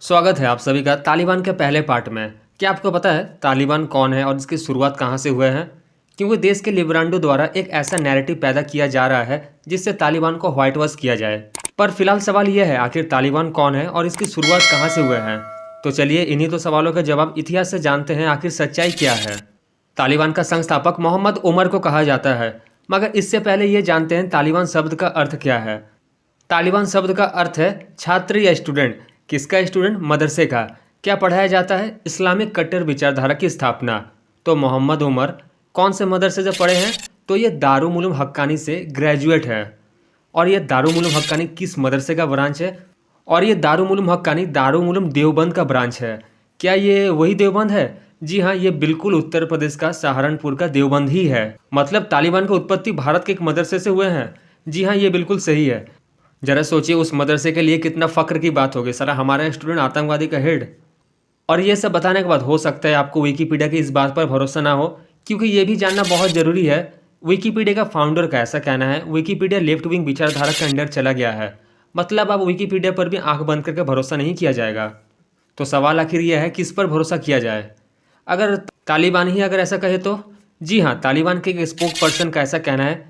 स्वागत है आप सभी का तालिबान के पहले पार्ट में। क्या आपको पता है तालिबान कौन है और इसकी शुरुआत कहाँ से हुए हैं? क्योंकि देश के लिबरांडो द्वारा एक ऐसा नैरेटिव पैदा किया जा रहा है जिससे तालिबान को व्हाइट वॉश किया जाए। पर फिलहाल सवाल यह है, आखिर तालिबान कौन है और इसकी शुरुआत कहाँ से हुए हैं? तो चलिए इन्हीं तो सवालों का जवाब इतिहास से जानते हैं, आखिर सच्चाई क्या है। तालिबान का संस्थापक मोहम्मद उमर को कहा जाता है, मगर इससे पहले ये जानते हैं तालिबान शब्द का अर्थ क्या है। तालिबान शब्द का अर्थ है छात्र या स्टूडेंट। किसका स्टूडेंट? मदरसे का। क्या पढ़ाया जाता है? इस्लामिक कट्टर विचारधारा की स्थापना। तो मोहम्मद उमर कौन से मदरसे से पढ़े हैं? तो ये दारुल उलूम हक्कानी से ग्रेजुएट है। और ये दारुल उलूम हक्कानी किस मदरसे का ब्रांच है? और ये दारुल उलूम हक्कानी दारुल उलूम देवबंद का ब्रांच है। क्या ये वही देवबंद है? जी हाँ, ये बिल्कुल उत्तर प्रदेश का सहारनपुर का देवबंद ही है। मतलब तालिबान की उत्पत्ति भारत के एक मदरसे से हुए हैं। जी हाँ, ये बिल्कुल सही है। जरा सोचिए उस मदरसे के लिए कितना फ़ख्र की बात होगी, सारा हमारा स्टूडेंट आतंकवादी का हेड। और ये सब बताने के बाद हो सकता है आपको विकीपीडिया की इस बात पर भरोसा ना हो, क्योंकि ये भी जानना बहुत ज़रूरी है विकीपीडिया का फाउंडर का ऐसा कहना है विकीपीडिया लेफ्ट विंग विचारधारा के अंडर चला गया है। मतलब अब विकीपीडिया पर भी आंख बंद करके भरोसा नहीं किया जाएगा। तो सवाल आखिर यह है किस पर भरोसा किया जाए? अगर तालिबान ही अगर ऐसा कहे तो? जी हाँ, तालिबान के एक स्पोक पर्सन का ऐसा कहना है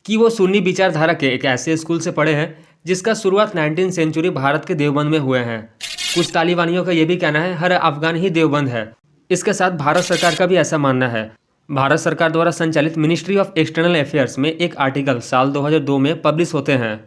कि वो सुन्नी विचारधारा के एक ऐसे स्कूल से पढ़े हैं जिसका शुरुआत 19वीं सेंचुरी भारत के देवबंद में हुए हैं। कुछ तालिबानियों का यह भी कहना है हर अफगान ही देवबंद है। इसके साथ भारत सरकार का भी ऐसा मानना है। भारत सरकार द्वारा संचालित मिनिस्ट्री ऑफ एक्सटर्नल अफेयर्स में एक आर्टिकल साल 2002 में पब्लिश होते हैं।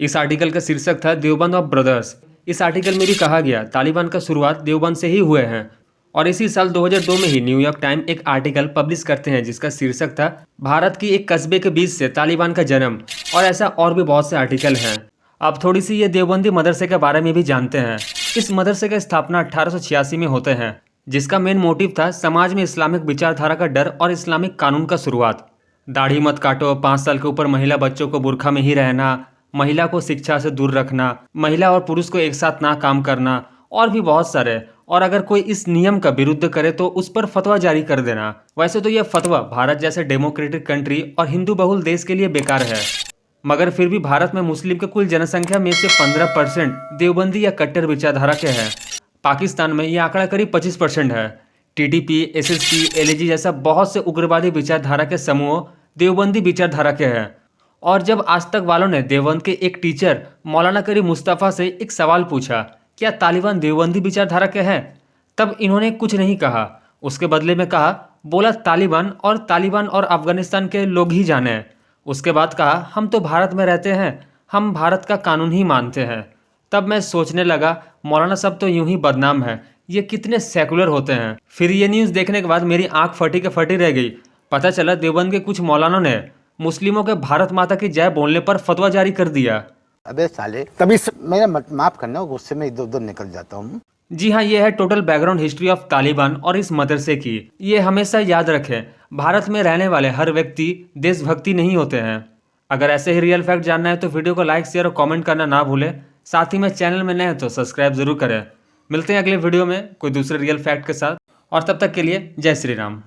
इस आर्टिकल का शीर्षक था देवबंद ऑफ ब्रदर्स। इस आर्टिकल में भी कहा गया तालिबान का शुरुआत देवबंद से ही हुए हैं। और इसी साल 2002 में ही न्यूयॉर्क टाइम एक आर्टिकल पब्लिश करते हैं जिसका शीर्षक था भारत की एक कस्बे के बीच से तालिबान का जन्म। और ऐसा और भी बहुत से आर्टिकल हैं। अब थोड़ी सी ये देवबंदी मदरसे के बारे में भी जानते हैं। इस मदरसे का स्थापना 1886 में होते हैं, जिसका मेन मोटिव था समाज में इस्लामिक विचारधारा का डर और इस्लामिक कानून का शुरुआत। दाढ़ी मत काटो, 5 साल के ऊपर महिला बच्चों को बुरखा में ही रहना, महिला को शिक्षा से दूर रखना, महिला और पुरुष को एक साथ ना काम करना, और भी बहुत सारे। और अगर कोई इस नियम का विरुद्ध करे तो उस पर फतवा जारी कर देना। वैसे तो यह फतवा भारत जैसे डेमोक्रेटिक कंट्री और हिंदू बहुल देश के लिए बेकार है, मगर फिर भी भारत में मुस्लिम के कुल जनसंख्या में से 15% देवबंदी या कट्टर विचारधारा के हैं। पाकिस्तान में यह आंकड़ा करीब 25% है। टीटीपी, एसएसपी, एलएजी जैसा बहुत से उग्रवादी विचारधारा के समूह देवबंदी विचारधारा के हैं। और जब आज तक वालों ने देवबंद के एक टीचर मौलाना करीम मुस्तफ़ा से एक सवाल पूछा, क्या तालिबान देवबंदी विचारधारा के हैं? तब इन्होंने कुछ नहीं कहा। उसके बदले में बोला तालिबान और अफगानिस्तान के लोग ही जाने। उसके बाद कहा हम तो भारत में रहते हैं, हम भारत का कानून ही मानते हैं। तब मैं सोचने लगा मौलाना साहब तो यूं ही बदनाम है, ये कितने सेकुलर होते हैं। फिर ये न्यूज़ देखने के बाद मेरी आंख फटी के फटी रह गई। पता चला देवबंद के कुछ मौलानों ने मुस्लिमों के भारत माता की जय बोलने पर फतवा जारी कर दिया। अबे साले, तभी मेरा माफ करना, गुस्से में इधर उधर निकल जाता हूँ। जी हाँ, ये है total background history of Taliban और इस मदरसे की। ये हमेशा याद रखें, भारत में रहने वाले हर व्यक्ति देशभक्ति नहीं होते हैं। अगर ऐसे ही रियल फैक्ट जानना है तो वीडियो को लाइक, शेयर और कमेंट करना ना भूलें। साथ ही में चैनल में नए हैं तो सब्सक्राइब जरूर करें। मिलते हैं अगले वीडियो में कोई दूसरे रियल फैक्ट के साथ, और तब तक के लिए जय श्री राम।